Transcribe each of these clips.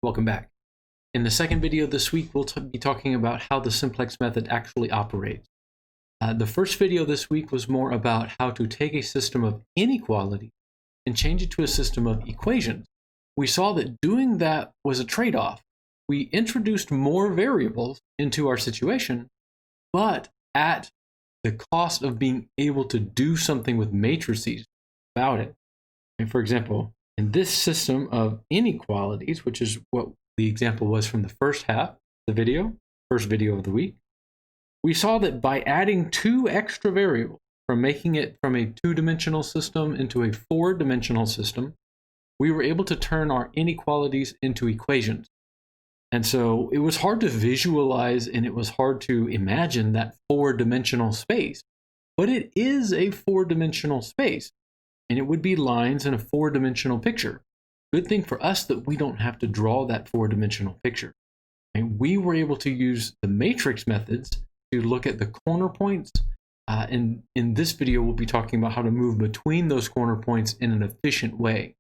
Welcome back. In the second video this week, we'll be talking about how the simplex method actually operates. The first video this week was more about how to take a system of inequality and change it to a system of equations. We saw that doing that was a trade-off. We introduced more variables into our situation, but at the cost of being able to do something with matrices about it. And for example, in this system of inequalities, which is what the example was from the first half of the video, first video of the week, we saw that by adding two extra variables, from making it from a two-dimensional system into a four-dimensional system, we were able to turn our inequalities into equations. And so it was hard to visualize and it was hard to imagine that four-dimensional space, but it is a four-dimensional space, and it would be lines in a four-dimensional picture. Good thing for us that we don't have to draw that four-dimensional picture. And we were able to use the matrix methods to look at the corner points. And in this video, we'll be talking about how to move between those corner points in an efficient way.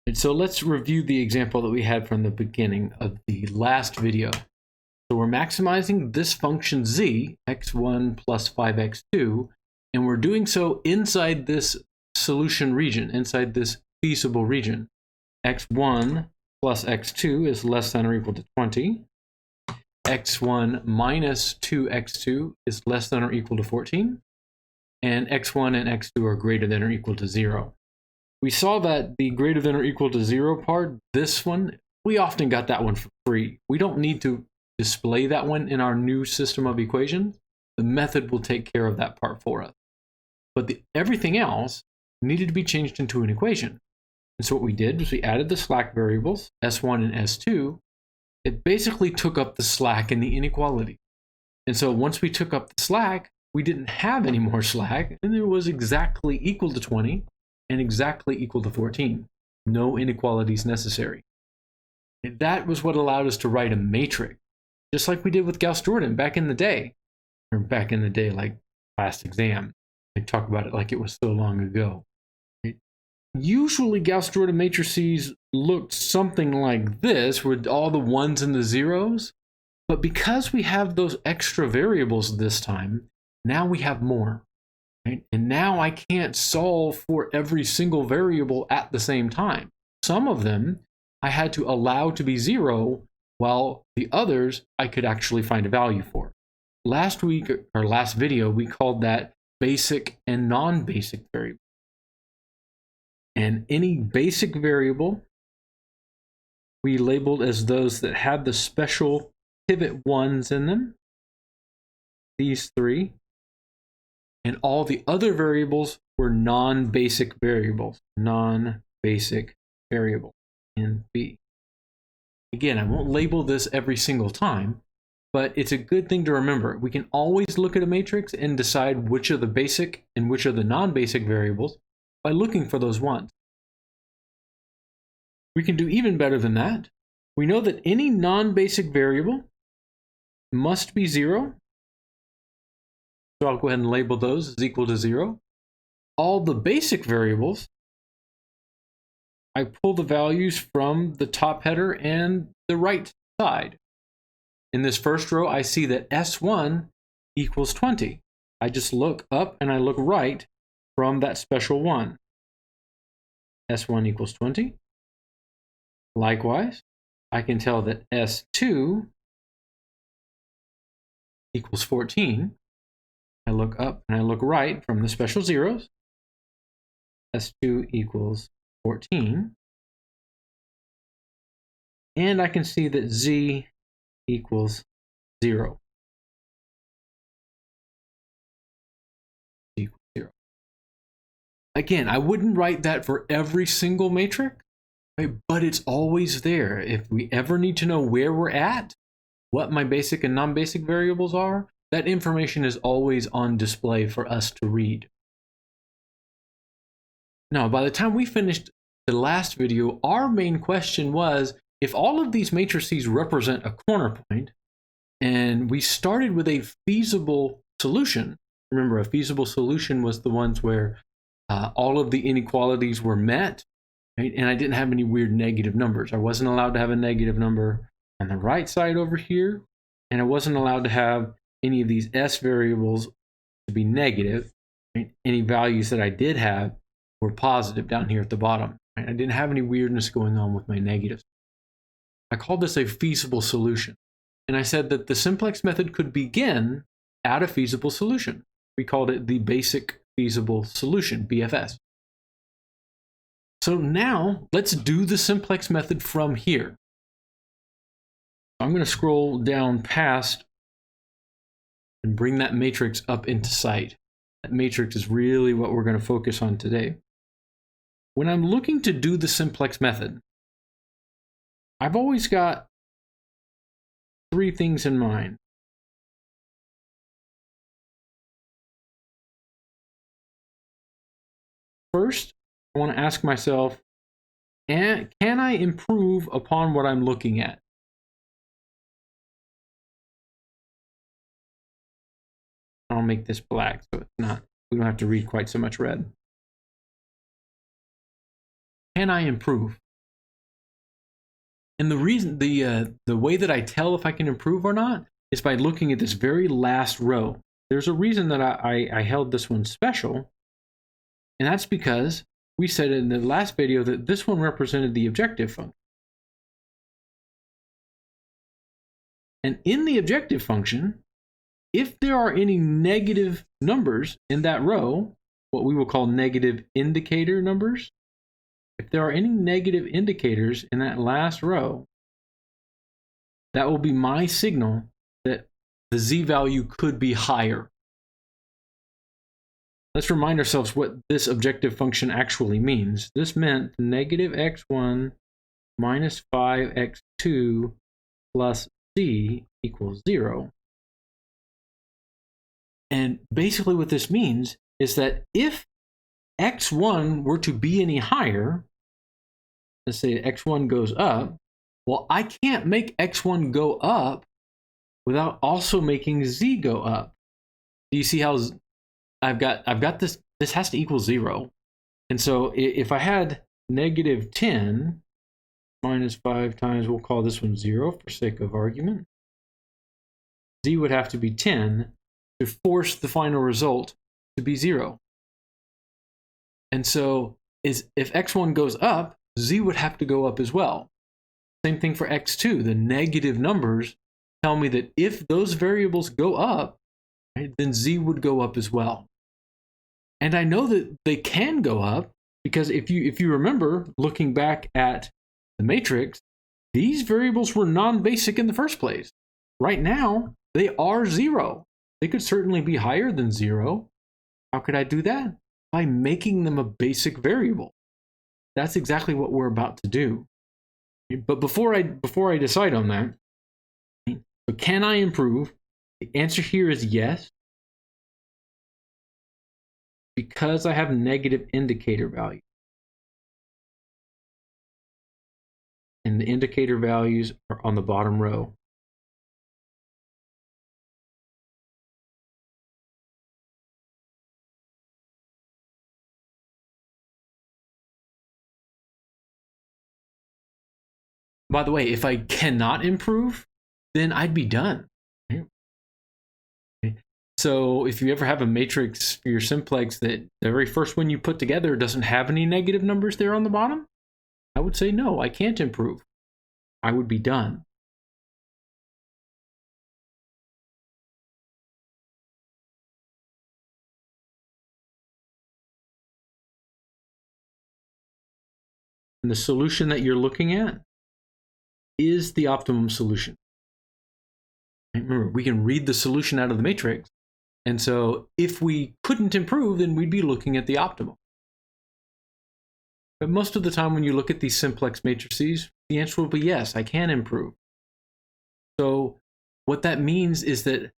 And so let's review the example that we had from the beginning of the last video. So we're maximizing this function z, x1 plus 5x2, and we're doing so inside this solution region, inside this feasible region. x1 plus x2 is less than or equal to 20. x1 minus 2x2 is less than or equal to 14. And x1 and x2 are greater than or equal to 0. We saw that the greater than or equal to 0 part, this one, we often got that one for free. We don't need to display that one in our new system of equations. The method will take care of that part for us. But everything else needed to be changed into an equation. And so what we did was we added the slack variables, S1 and S2. It basically took up the slack in the inequality. And so once we took up the slack, we didn't have any more slack, and it was exactly equal to 20 and exactly equal to 14. No inequalities necessary. And that was what allowed us to write a matrix, just like we did with Gauss-Jordan back in the day. Or back in the day, like last exam. I talk about it like it was so long ago. Usually Gauss-Jordan matrices looked something like this with all the ones and the zeros, but because we have those extra variables this time, now we have more, right? And now I can't solve for every single variable at the same time. Some of them I had to allow to be 0, while the others I could actually find a value for. Last week, or last video, we called that basic and non-basic variable. And any basic variable we labeled as those that had the special pivot ones in them, these three, and all the other variables were non-basic variables, non-basic variable, NB. Again, I won't label this every single time, but it's a good thing to remember. We can always look at a matrix and decide which are the basic and which are the non-basic variables by looking for those ones. We can do even better than that. We know that any non-basic variable must be 0. So I'll go ahead and label those as equal to 0. All the basic variables, I pull the values from the top header and the right side. In this first row, I see that S1 equals 20. I just look up and I look right from that special one. S1 equals 20. Likewise, I can tell that S2 equals 14. I look up and I look right from the special zeros. S2 equals 14. And I can see that Z equals 0. Equals 0. Again, I wouldn't write that for every single matrix, right? But it's always there. If we ever need to know where we're at, what my basic and non-basic variables are, that information is always on display for us to read. Now, by the time we finished the last video, our main question was, if all of these matrices represent a corner point, and we started with a feasible solution, remember a feasible solution was the ones where all of the inequalities were met, right? And I didn't have any weird negative numbers. I wasn't allowed to have a negative number on the right side over here, and I wasn't allowed to have any of these S variables to be negative. Right? Any values that I did have were positive down here at the bottom. Right? I didn't have any weirdness going on with my negatives. I called this a feasible solution. And I said that the simplex method could begin at a feasible solution. We called it the basic feasible solution, BFS. So now let's do the simplex method from here. I'm going to scroll down past and bring that matrix up into sight. That matrix is really what we're going to focus on today. When I'm looking to do the simplex method, I've always got three things in mind. First, I want to ask myself, can I improve upon what I'm looking at? I'll make this black so it's not, we don't have to read quite so much red. Can I improve? And the reason, the way that I tell if I can improve or not is by looking at this very last row. There's a reason that I held this one special, and that's because we said in the last video that this one represented the objective function. And in the objective function, if there are any negative numbers in that row, what we will call negative indicator numbers, if there are any negative indicators in that last row, that will be my signal that the z value could be higher. Let's remind ourselves what this objective function actually means. This meant negative x1 minus 5x2 plus z equals 0. And basically what this means is that if x1 were to be any higher, let's say x1 goes up, well, I can't make x1 go up without also making z go up. Do you see how I've got this has to equal 0. And so if I had negative 10 minus 5 times, we'll call this one 0 for sake of argument, z would have to be 10 to force the final result to be 0. And so if x1 goes up, z would have to go up as well. Same thing for x2. The negative numbers tell me that if those variables go up, right, then z would go up as well. And I know that they can go up because if you remember looking back at the matrix, these variables were non-basic in the first place. Right now, they are 0. They could certainly be higher than 0. How could I do that? By making them a basic variable. That's exactly what we're about to do. But before I decide on that, so can I improve? The answer here is yes, because I have negative indicator value. And the indicator values are on the bottom row. By the way, if I cannot improve, then I'd be done. So if you ever have a matrix for your simplex that the very first one you put together doesn't have any negative numbers there on the bottom, I would say, no, I can't improve. I would be done. And the solution that you're looking at is the optimum solution. Remember, we can read the solution out of the matrix. And so if we couldn't improve, then we'd be looking at the optimum. But most of the time when you look at these simplex matrices, the answer will be yes, I can improve. So what that means is that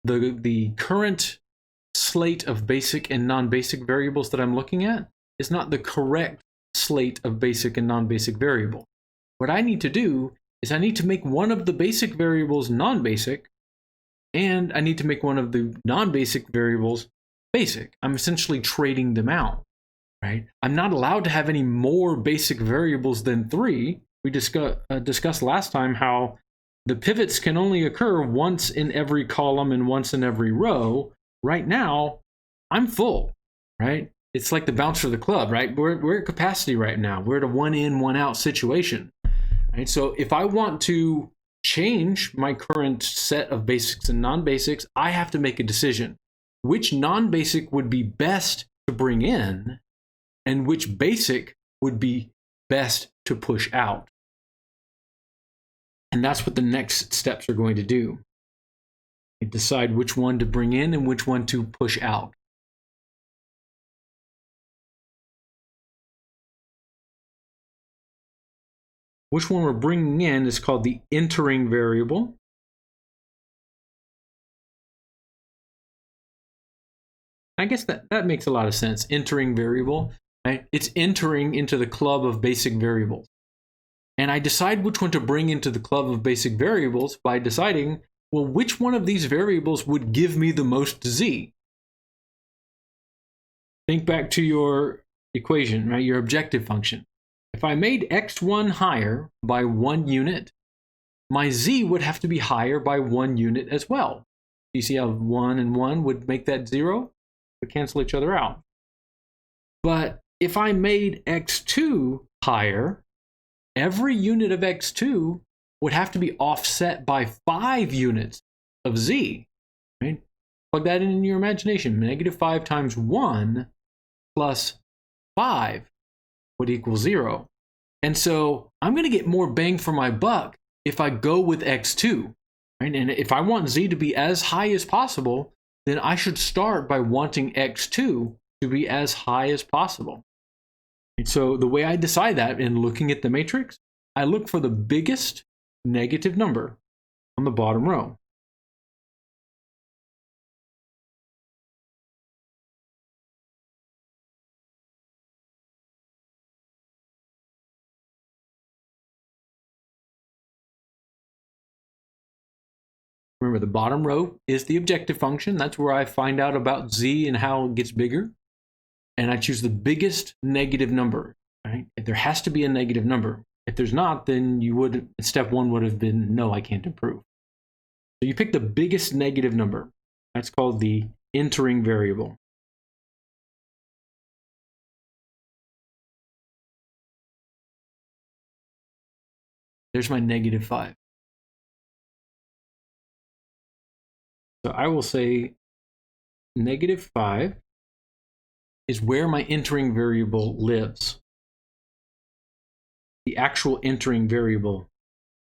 the current slate of basic and non-basic variables that I'm looking at is not the correct slate of basic and non-basic variables. What I need to do is I need to make one of the basic variables non-basic, and I need to make one of the non-basic variables basic. I'm essentially trading them out. right? I'm not allowed to have any more basic variables than 3. We discussed last time how the pivots can only occur once in every column and once in every row. Right now, I'm full, right? It's like the bouncer of the club, right? We're at capacity right now. We're at a 1 in, 1 out situation, right? So if I want to change my current set of basics and non-basics, I have to make a decision. Which non-basic would be best to bring in and which basic would be best to push out? And that's what the next steps are going to do. You decide which one to bring in and which one to push out. Which one we're bringing in is called the entering variable. I guess that makes a lot of sense. Entering variable, right? It's entering into the club of basic variables. And I decide which one to bring into the club of basic variables by deciding, well, which one of these variables would give me the most z? Think back to your equation, right? Your objective function. If I made x1 higher by 1 unit, my z would have to be higher by 1 unit as well. You see how 1 and 1 would make that 0? Would cancel each other out. But if I made x2 higher, every unit of x2 would have to be offset by 5 units of z. Right? Plug that in your imagination. -5 times 1 plus 5 would equal 0. And so I'm going to get more bang for my buck if I go with x2. Right? And if I want z to be as high as possible, then I should start by wanting x2 to be as high as possible. And so the way I decide that in looking at the matrix, I look for the biggest negative number on the bottom row. Remember, the bottom row is the objective function. That's where I find out about z and how it gets bigger. And I choose the biggest negative number. Right? There has to be a negative number. If there's not, then step 1 would have been, no, I can't improve. So you pick the biggest negative number. That's called the entering variable. There's my -5. So I will say -5 is where my entering variable lives. The actual entering variable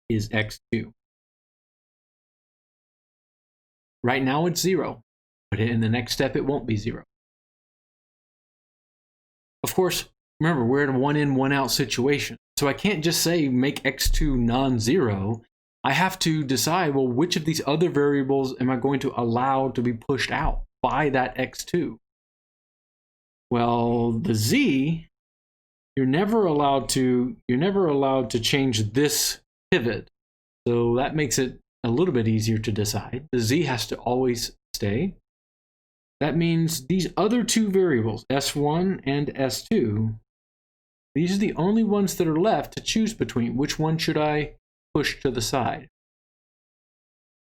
is x2. Right now it's 0, but in the next step it won't be 0. Of course, remember, we're in a 1 in, 1 out situation. So I can't just say make x2 non-zero. I have to decide, well, which of these other variables am I going to allow to be pushed out by that x2? Well, the z, you're never allowed to change this pivot. So that makes it a little bit easier to decide. The z has to always stay. That means these other 2 variables, s1 and s2, these are the only ones that are left to choose between. Which one should I push to the side?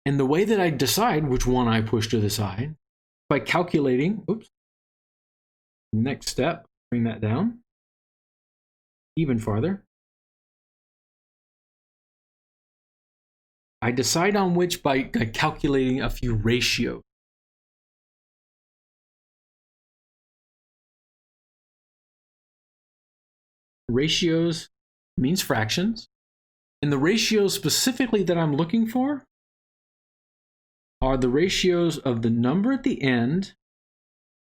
And the way that I decide which one I push to the side, by calculating, next step, bring that down even farther. I decide on which by calculating a few ratios. Ratios means fractions. And the ratios specifically that I'm looking for are the ratios of the number at the end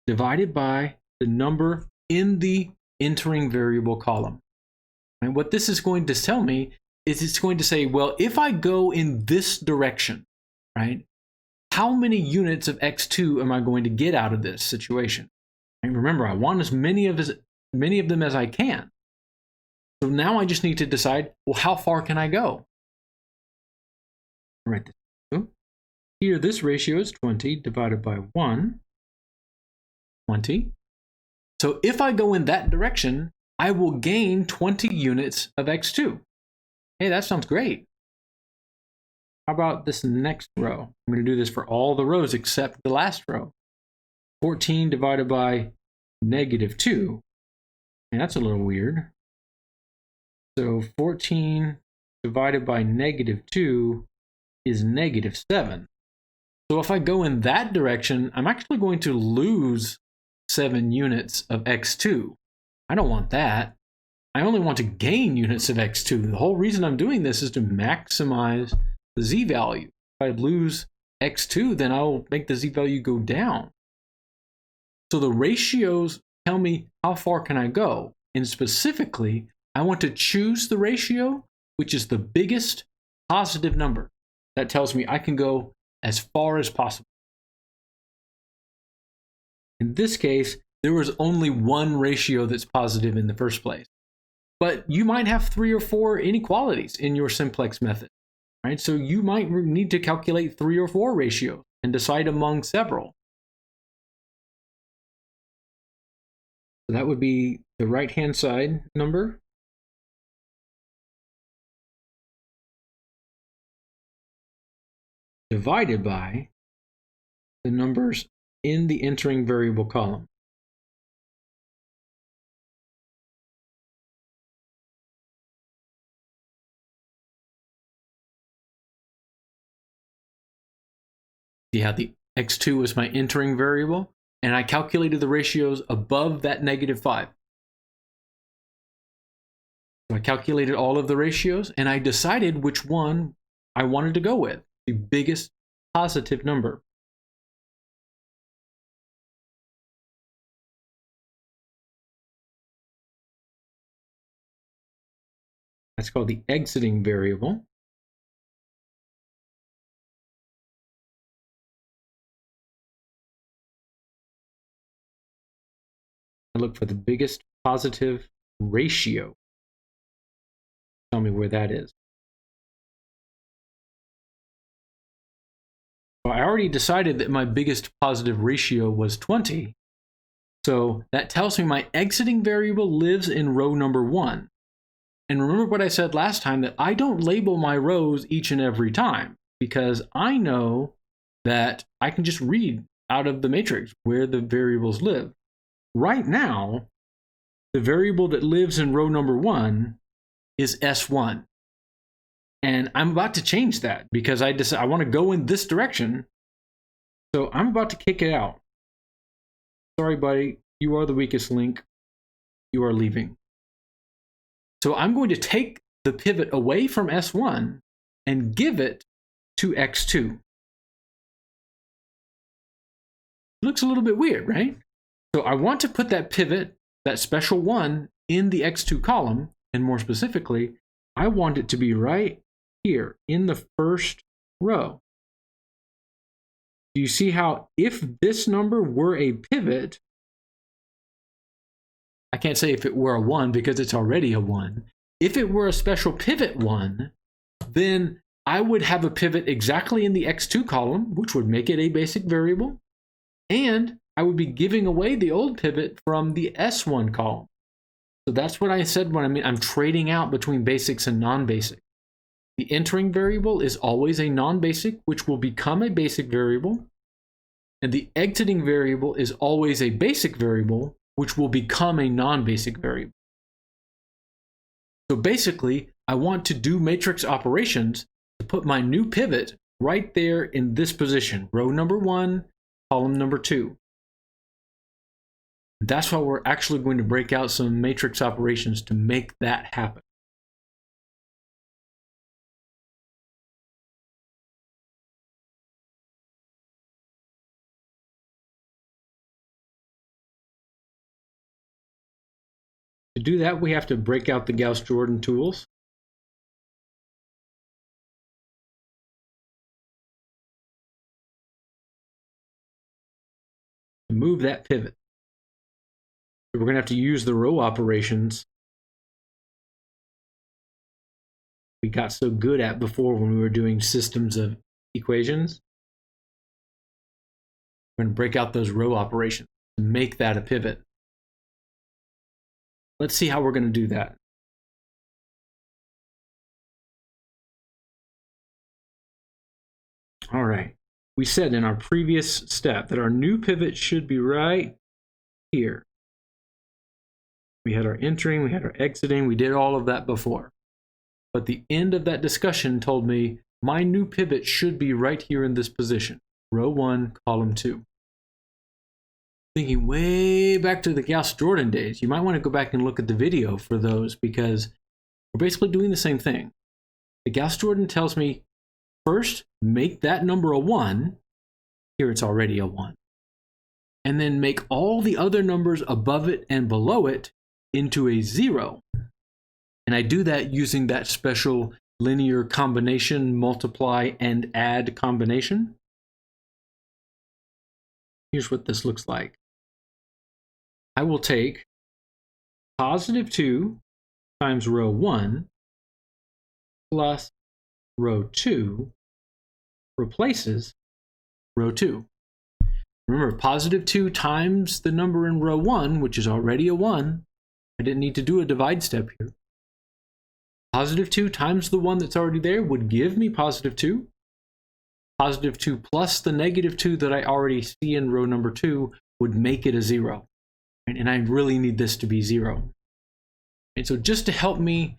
divided by the number in the entering variable column. And what this is going to tell me is it's going to say, well, if I go in this direction, right, how many units of x2 am I going to get out of this situation? And remember, I want as many of them as I can. So now I just need to decide, well, how far can I go? Write this down. Here, this ratio is 20 divided by 1, 20. So if I go in that direction, I will gain 20 units of x2. Hey, that sounds great. How about this next row? I'm going to do this for all the rows except the last row. 14 divided by -2. And that's a little weird. So 14 divided by -2 is -7. So if I go in that direction, I'm actually going to lose 7 units of x2. I don't want that. I only want to gain units of x2. The whole reason I'm doing this is to maximize the z-value. If I lose x2, then I'll make the z-value go down. So the ratios tell me how far can I go. And specifically, I want to choose the ratio which is the biggest positive number. That tells me I can go as far as possible. In this case, there was only one ratio that's positive in the first place. But you might have 3 or 4 inequalities in your simplex method, right? So you might need to calculate 3 or 4 ratios and decide among several. So that would be the right-hand side number. Divided by the numbers in the entering variable column. See how the x2 was my entering variable, and I calculated the ratios above that -5. So I calculated all of the ratios, and I decided which one I wanted to go with, the biggest positive number. That's called the exiting variable. I look for the biggest positive ratio. Tell me where that is. Well, I already decided that my biggest positive ratio was 20. So that tells me my exiting variable lives in row number 1. And remember what I said last time, that I don't label my rows each and every time, because I know that I can just read out of the matrix where the variables live. Right now, the variable that lives in row number 1 is S1. And I'm about to change that because I want to go in this direction. So I'm about to kick it out. Sorry, buddy, you are the weakest link. You are leaving. So I'm going to take the pivot away from S1 and give it to X2. It looks a little bit weird, right? So I want to put that pivot, that special one, in the X2 column, and more specifically, I want it to be right here in the first row. Do you see how if this number were a pivot, I can't say if it were a 1 because it's already a 1. If it were a special pivot 1, then I would have a pivot exactly in the X2 column, which would make it a basic variable, and I would be giving away the old pivot from the S1 column. So that's what I said when I'm trading out between basics and non-basic. The entering variable is always a non-basic, which will become a basic variable, and the exiting variable is always a basic variable, which will become a non-basic variable. So basically, I want to do matrix operations to put my new pivot right there in this position, row number 1, column number 2. That's why we're actually going to break out some matrix operations to make that happen. To do that, we have to break out the Gauss-Jordan tools. To move that pivot, we're going to have to use the row operations we got so good at before when we were doing systems of equations. We're going to break out those row operations to make that a pivot. let's see how we're going to do that. All right. We said in our previous step that our new pivot should be right here. We had our entering, we had our exiting, we did all of that before. But the end of that discussion told me my new pivot should be right here in this position, row 1, column 2. Thinking way back to the Gauss-Jordan days, you might want to go back and look at the video for those, because we're basically doing the same thing. The Gauss-Jordan tells me, first, make that number a 1. Here it's already a 1. And then make all the other numbers above it and below it into a 0. And I do that using that special linear combination, multiply and add combination. Here's what this looks like. I will take positive 2 times row 1 plus row 2 replaces row 2. Remember, positive 2 times the number in row 1, which is already a 1. I didn't need to do a divide step here. Positive 2 times the 1 that's already there would give me positive 2. Positive 2 plus the negative 2 that I already see in row number 2 would make it a 0. And I really need this to be 0. And so just to help me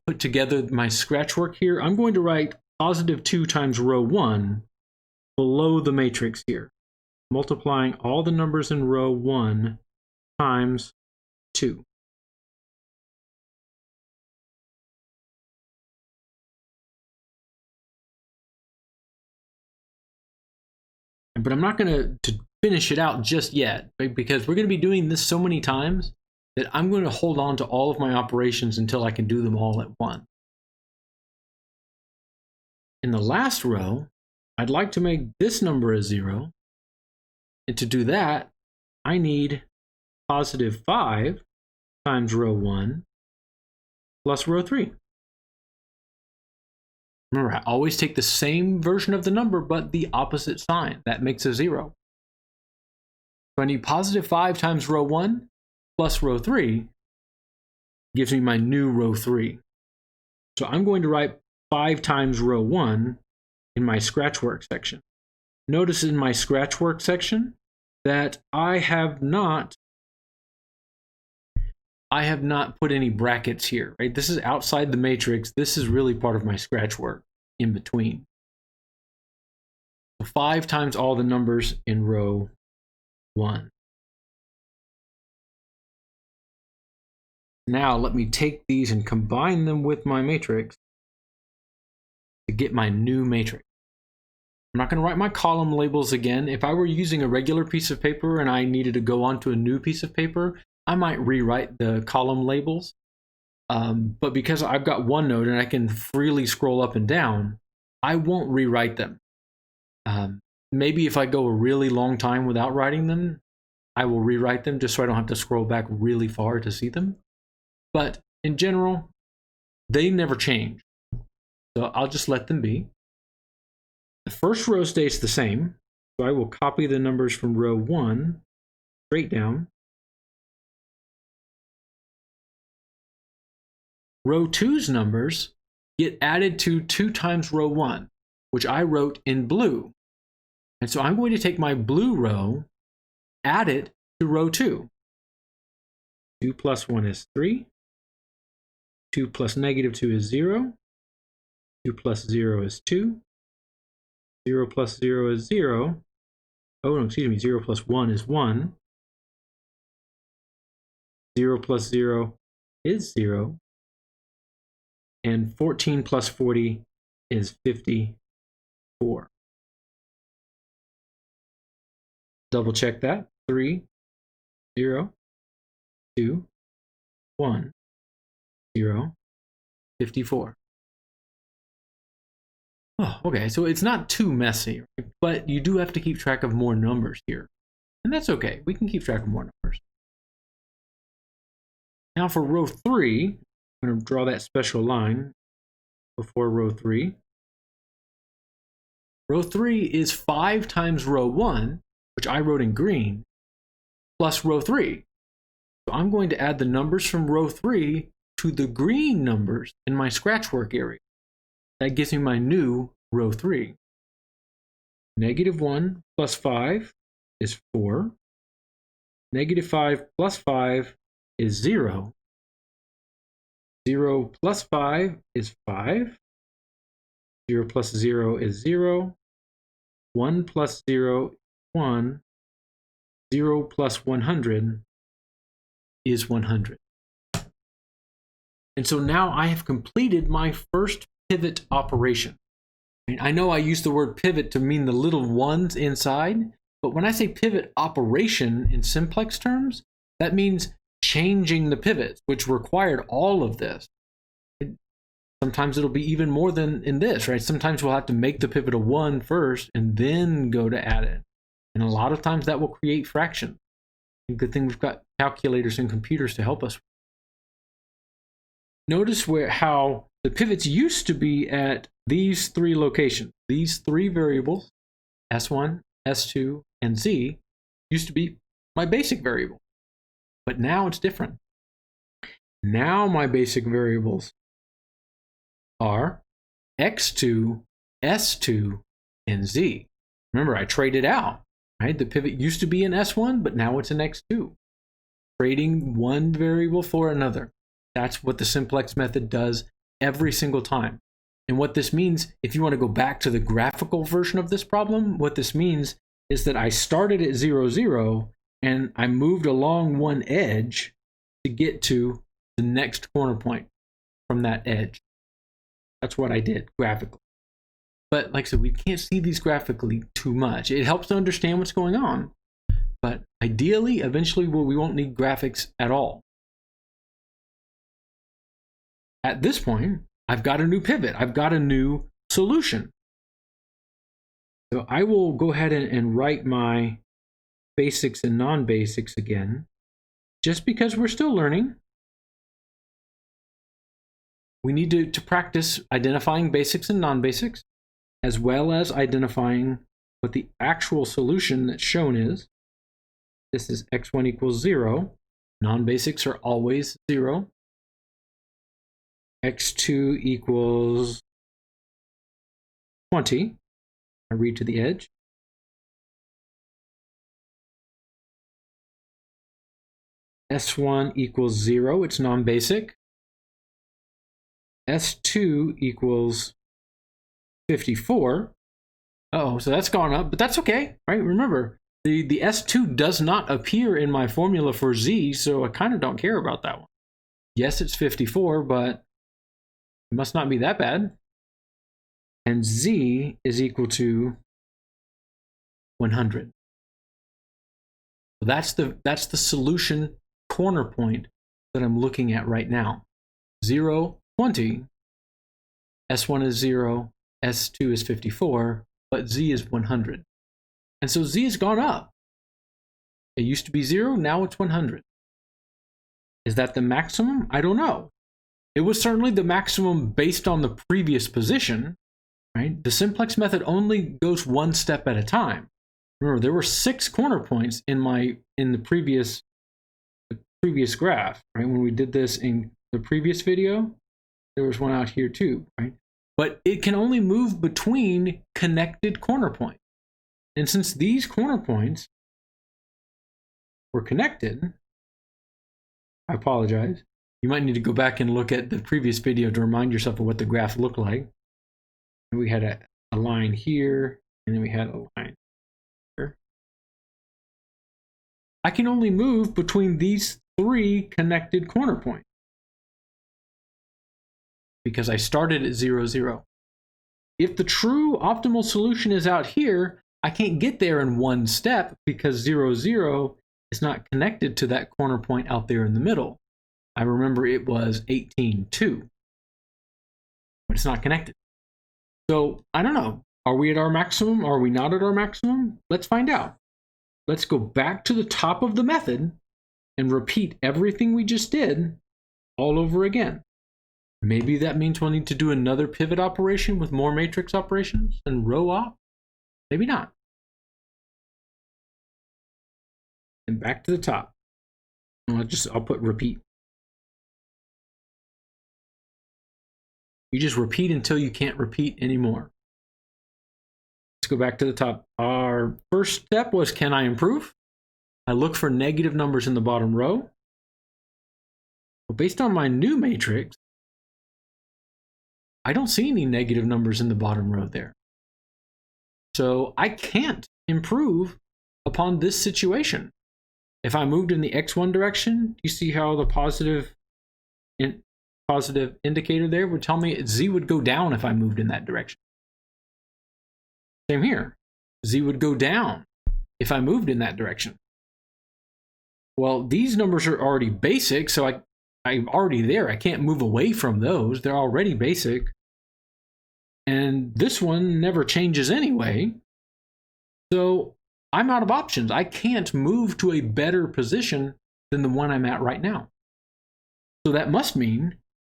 put together my scratch work here, I'm going to write positive 2 times row 1 below the matrix here, multiplying all the numbers in row 1 times 2. But I'm not going to finish it out just yet, because we're going to be doing this so many times that I'm going to hold on to all of my operations until I can do them all at once. In the last row, I'd like to make this number a 0. And to do that, I need positive 5 times row 1 plus row 3. Remember, I always take the same version of the number, but the opposite sign. That makes a 0. So I need positive 5 times row 1 plus row 3 gives me my new row 3. So I'm going to write 5 times row 1 in my scratch work section. Notice in my scratch work section that I have not put any brackets here, right? This is outside the matrix. This is really part of my scratch work in between. So 5 times all the numbers in row 1. Now let me take these and combine them with my matrix to get my new matrix. I'm not going to write my column labels again. If I were using a regular piece of paper and I needed to go onto a new piece of paper, I might rewrite the column labels. But because I've got OneNote and I can freely scroll up and down, I won't rewrite them. Maybe if I go a really long time without writing them, I will rewrite them just so I don't have to scroll back really far to see them. But in general, they never change. So I'll just let them be. The first row stays the same. So I will copy the numbers from row 1 straight down. Row 2's numbers get added to 2 times row 1, which I wrote in blue. And so I'm going to take my blue row, add it to row 2. 2 plus 1 is 3. 2 plus negative 2 is 0. 2 plus 0 is 2. 0 plus 0 is 0. Oh, no, excuse me. 0 plus 1 is 1. 0 plus 0 is 0. And 14 plus 40 is 54. Double check that. 3, 0, 2, 1, 0, 54. Oh, okay, so it's not too messy, right? But you do have to keep track of more numbers here. And that's okay. We can keep track of more numbers. Now for row 3, I'm going to draw that special line before row 3. Row 3 is 5 times row 1, which I wrote in green, plus row 3. So I'm going to add the numbers from row 3 to the green numbers in my scratch work area. That gives me my new row 3. -1 plus 5 is 4. -5 plus 5 is 0. 0 plus 5 is 5. 0 plus 0 is 0. 1 plus 0 is 1. 0 plus 100 is 100. And so now I have completed my first pivot operation. I know I use the word pivot to mean the little ones inside, but when I say pivot operation in simplex terms, that means changing the pivots, which required all of this. Sometimes it'll be even more than in this, right? Sometimes we'll have to make the pivot a 1 first and then go to add it. And a lot of times that will create fractions. Good thing we've got calculators and computers to help us. Notice how the pivots used to be at these 3 locations. These 3 variables, S1, S2, and Z, used to be my basic variable. But now it's different. Now my basic variables are X2, S2, and Z. Remember, I traded out, right? The pivot used to be in S1, but now it's in X2. Trading one variable for another. That's what the simplex method does every single time. And what this means, if you want to go back to the graphical version of this problem, what this means is that I started at 0, 0, and I moved along one edge to get to the next corner point from that edge. That's what I did graphically. But like I said, we can't see these graphically too much. It helps to understand what's going on. But ideally, eventually, we won't need graphics at all. At this point, I've got a new pivot. I've got a new solution. So I will go ahead and write my basics and non-basics again, just because we're still learning. We need to practice identifying basics and non-basics, as well as identifying what the actual solution that's shown is. This is x1 equals 0. Non-basics are always 0. x2 equals 20. I read to the edge. S1 equals 0. It's non-basic. S2 equals 54. Oh, so that's gone up, but that's okay, right? Remember, the S2 does not appear in my formula for Z, so I kind of don't care about that one. Yes, it's 54, but it must not be that bad. And Z is equal to 100. So that's the solution corner point that I'm looking at right now. 0, 20. S1 is 0. S2 is 54. But Z is 100. And so Z has gone up. It used to be 0. Now it's 100. Is that the maximum? I don't know. It was certainly the maximum based on the previous position, right? The simplex method only goes one step at a time. Remember, there were 6 corner points in the previous graph, right? When we did this in the previous video, there was one out here too, right? But it can only move between connected corner points. And since these corner points were connected, I apologize. You might need to go back and look at the previous video to remind yourself of what the graph looked like. We had a line here, and then we had a line here. I can only move between these 3 connected corner points because I started at 0, 0. If the true optimal solution is out here, I can't get there in one step because 0, 0 is not connected to that corner point out there in the middle. I remember it was 18, 2, but it's not connected. So I don't know. Are we at our maximum? Are we not at our maximum? Let's find out. Let's go back to the top of the method and repeat everything we just did all over again. Maybe that means we'll need to do another pivot operation with more matrix operations and row op. Maybe not. And back to the top. I'll put repeat. You just repeat until you can't repeat anymore. Let's go back to the top. Our first step was, can I improve? I look for negative numbers in the bottom row. Well, based on my new matrix, I don't see any negative numbers in the bottom row there. So I can't improve upon this situation. If I moved in the x1 direction, you see how the positive indicator there would tell me z would go down if I moved in that direction. Same here. Z would go down if I moved in that direction. Well, these numbers are already basic, so I'm already there. I can't move away from those. They're already basic. And this one never changes anyway. So I'm out of options. I can't move to a better position than the one I'm at right now. So that must mean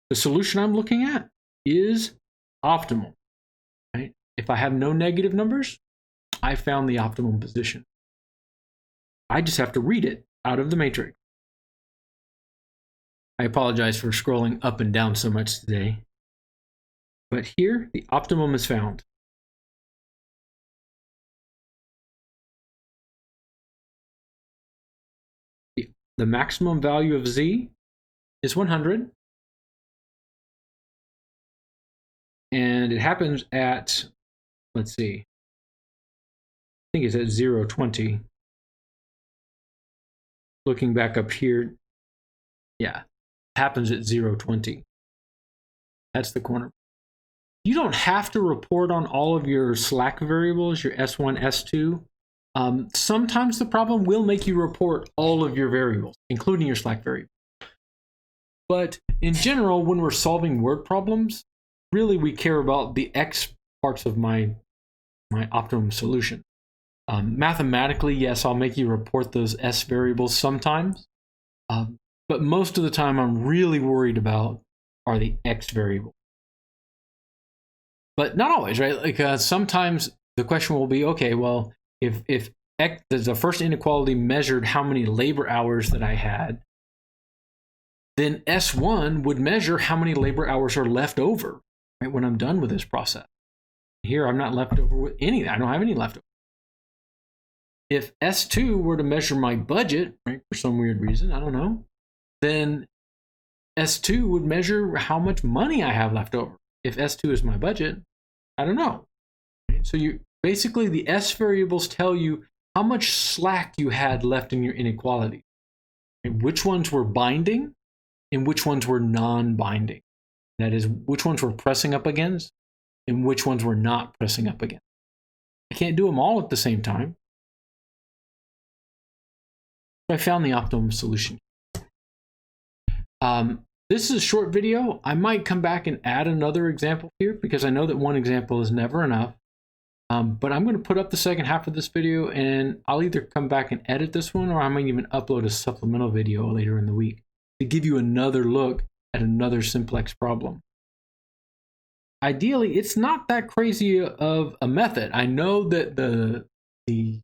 the solution I'm looking at is optimal. Right? If I have no negative numbers, I found the optimum position. I just have to read it out of the matrix. I apologize for scrolling up and down so much today. But here, the optimum is found. The maximum value of z is 100. And it happens at, let's see, I think it's at 0.20. Looking back up here, yeah, it happens at 0.20. That's the corner. You don't have to report on all of your slack variables, your S1, S2. Sometimes the problem will make you report all of your variables, including your slack variable. But in general, when we're solving word problems, really we care about the X parts of my optimum solution. Mathematically, yes, I'll make you report those S variables sometimes. But most of the time I'm really worried about are the X variables. But not always, right? Like sometimes the question will be, okay, well, if X, the first inequality measured how many labor hours that I had, then S1 would measure how many labor hours are left over, right, when I'm done with this process. Here, I'm not left over with any, I don't have any left over. If S2 were to measure my budget, right, for some weird reason, I don't know, then S2 would measure how much money I have left over. If S2 is my budget, I don't know. So you basically, the S variables tell you how much slack you had left in your inequality, and which ones were binding and which ones were non-binding. That is, which ones were pressing up against and which ones were not pressing up against. I can't do them all at the same time. I found the optimum solution. This is a short video. I might come back and add another example here because I know that one example is never enough. But I'm going to put up the second half of this video and I'll either come back and edit this one or I might even upload a supplemental video later in the week to give you another look at another simplex problem. Ideally, it's not that crazy of a method. I know that the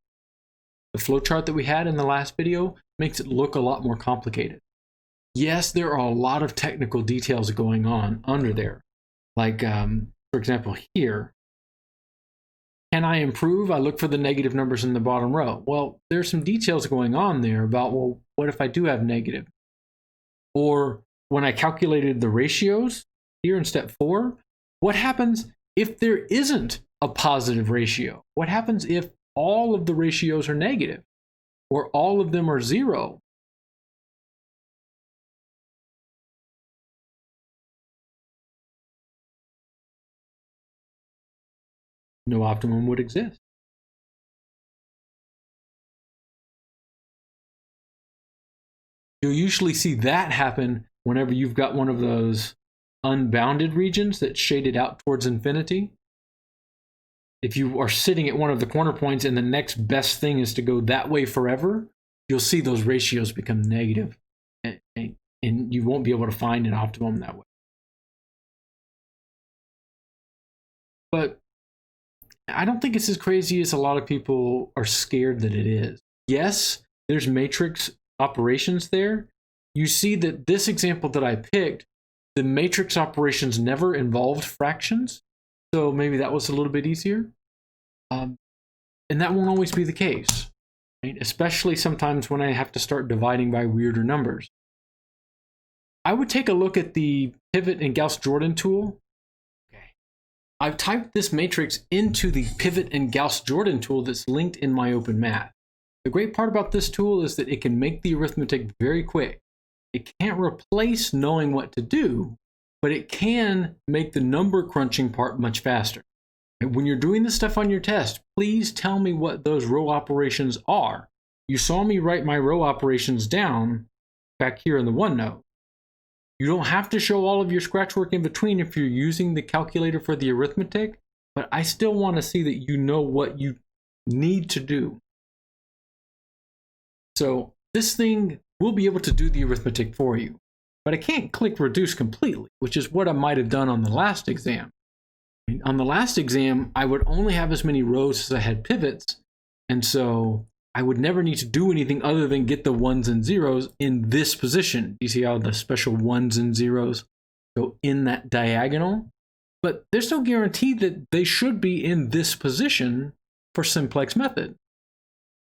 flowchart that we had in the last video makes it look a lot more complicated. Yes, there are a lot of technical details going on under there. Like, for example, here, can I improve? I look for the negative numbers in the bottom row. Well, there's some details going on there about, well, what if I do have negative? Or when I calculated the ratios here in step 4, what happens if there isn't a positive ratio? What happens if all of the ratios are negative or all of them are 0? No optimum would exist. You'll usually see that happen whenever you've got one of those unbounded regions that's shaded out towards infinity. If you are sitting at one of the corner points and the next best thing is to go that way forever, you'll see those ratios become negative and you won't be able to find an optimum that way. But I don't think it's as crazy as a lot of people are scared that it is. Yes, there's matrix operations there, you see that this example that I picked, the matrix operations never involved fractions. So maybe that was a little bit easier. And that won't always be the case, right? Especially sometimes when I have to start dividing by weirder numbers. I would take a look at the pivot and Gauss-Jordan tool. Okay. I've typed this matrix into the pivot and Gauss-Jordan tool that's linked in my open math. The great part about this tool is that it can make the arithmetic very quick. It can't replace knowing what to do, but it can make the number crunching part much faster. And when you're doing this stuff on your test, please tell me what those row operations are. You saw me write my row operations down back here in the OneNote. You don't have to show all of your scratch work in between if you're using the calculator for the arithmetic, but I still want to see that you know what you need to do. So this thing will be able to do the arithmetic for you, but I can't click reduce completely, which is what I might have done on the last exam. On the last exam, I would only have as many rows as I had pivots, and so I would never need to do anything other than get the ones and zeros in this position. You see how the special ones and zeros go in that diagonal? But there's no guarantee that they should be in this position for Simplex Method.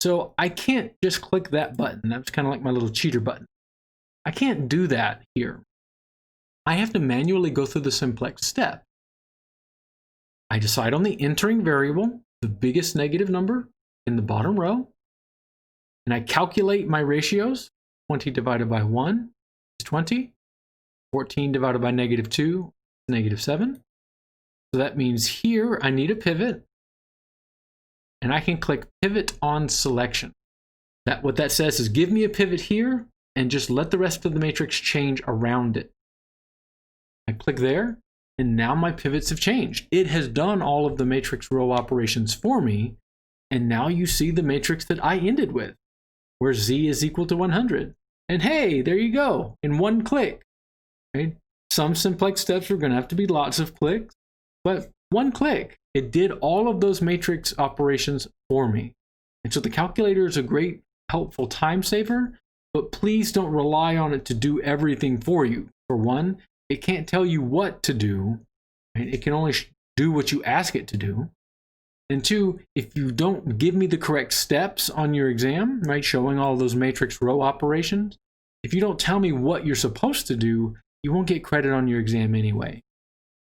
So I can't just click that button. That's kind of like my little cheater button. I can't do that here. I have to manually go through the Simplex step. I decide on the entering variable, the biggest negative number in the bottom row, and I calculate my ratios. 20 divided by 1 is 20. 14 divided by negative 2 is negative 7. So that means here I need a pivot, and I can click pivot on selection. What that says is give me a pivot here and just let the rest of the matrix change around it. I click there, and now my pivots have changed. It has done all of the matrix row operations for me, and now you see the matrix that I ended with, where z is equal to 100. And hey, there you go, in one click. Right? Some simplex steps are going to have to be lots of clicks, but one click. It did all of those matrix operations for me. And so the calculator is a great, helpful time saver, but please don't rely on it to do everything for you. For one, it can't tell you what to do. Right? It can only do what you ask it to do. And two, if you don't give me the correct steps on your exam, right, showing all those matrix row operations, if you don't tell me what you're supposed to do, you won't get credit on your exam anyway.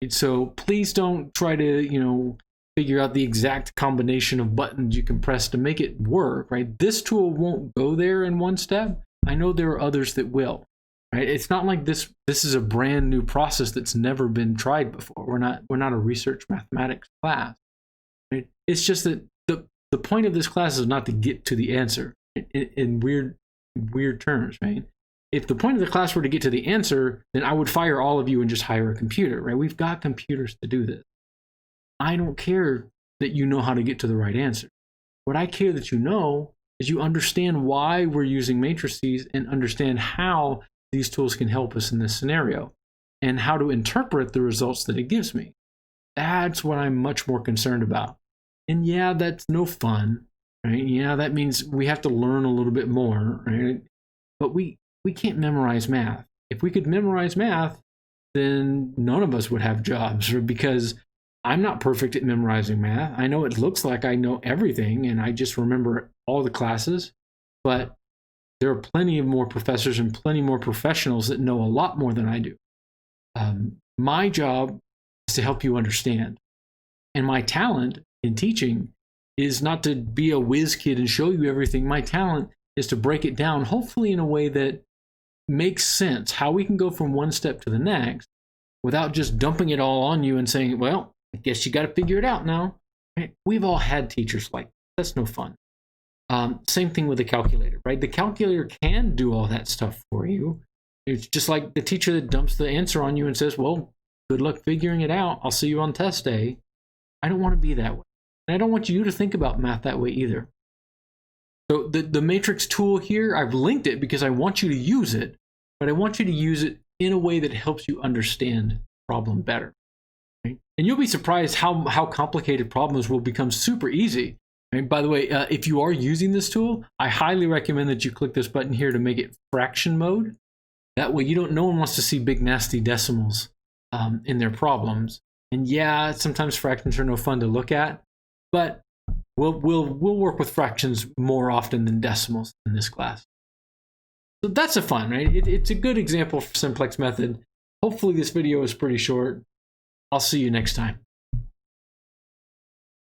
And so please don't try to, figure out the exact combination of buttons you can press to make it work, right? This tool won't go there in one step. I know there are others that will, right? It's not like this is a brand new process that's never been tried before. We're not a research mathematics class. Right? It's just that the point of this class is not to get to the answer in weird terms, right? If the point of the class were to get to the answer, then I would fire all of you and just hire a computer, right? We've got computers to do this. I don't care that you know how to get to the right answer. What I care that you know is you understand why we're using matrices and understand how these tools can help us in this scenario and how to interpret the results that it gives me. That's what I'm much more concerned about. And yeah, that's no fun, right? Yeah, that means we have to learn a little bit more, right? But we can't memorize math. If we could memorize math, then none of us would have jobs, because I'm not perfect at memorizing math. I know it looks like I know everything and I just remember all the classes, but there are plenty of more professors and plenty more professionals that know a lot more than I do. My job is to help you understand. And my talent in teaching is not to be a whiz kid and show you everything. My talent is to break it down, hopefully in a way that makes sense, how we can go from one step to the next without just dumping it all on you and saying, well, I guess you got to figure it out now. Right? We've all had teachers like that. That's no fun. Same thing with the calculator, right? The calculator can do all that stuff for you. It's just like the teacher that dumps the answer on you and says, well, good luck figuring it out. I'll see you on test day. I don't want to be that way. And I don't want you to think about math that way either. So the matrix tool here, I've linked it because I want you to use it, but I want you to use it in a way that helps you understand the problem better. Right? And you'll be surprised how complicated problems will become super easy. Right? By the way, if you are using this tool, I highly recommend that you click this button here to make it fraction mode. That way, no one wants to see big nasty decimals in their problems. And yeah, sometimes fractions are no fun to look at, but we'll work with fractions more often than decimals in this class. So that's a fun, right? It's a good example for simplex method. Hopefully this video is pretty short. I'll see you next time.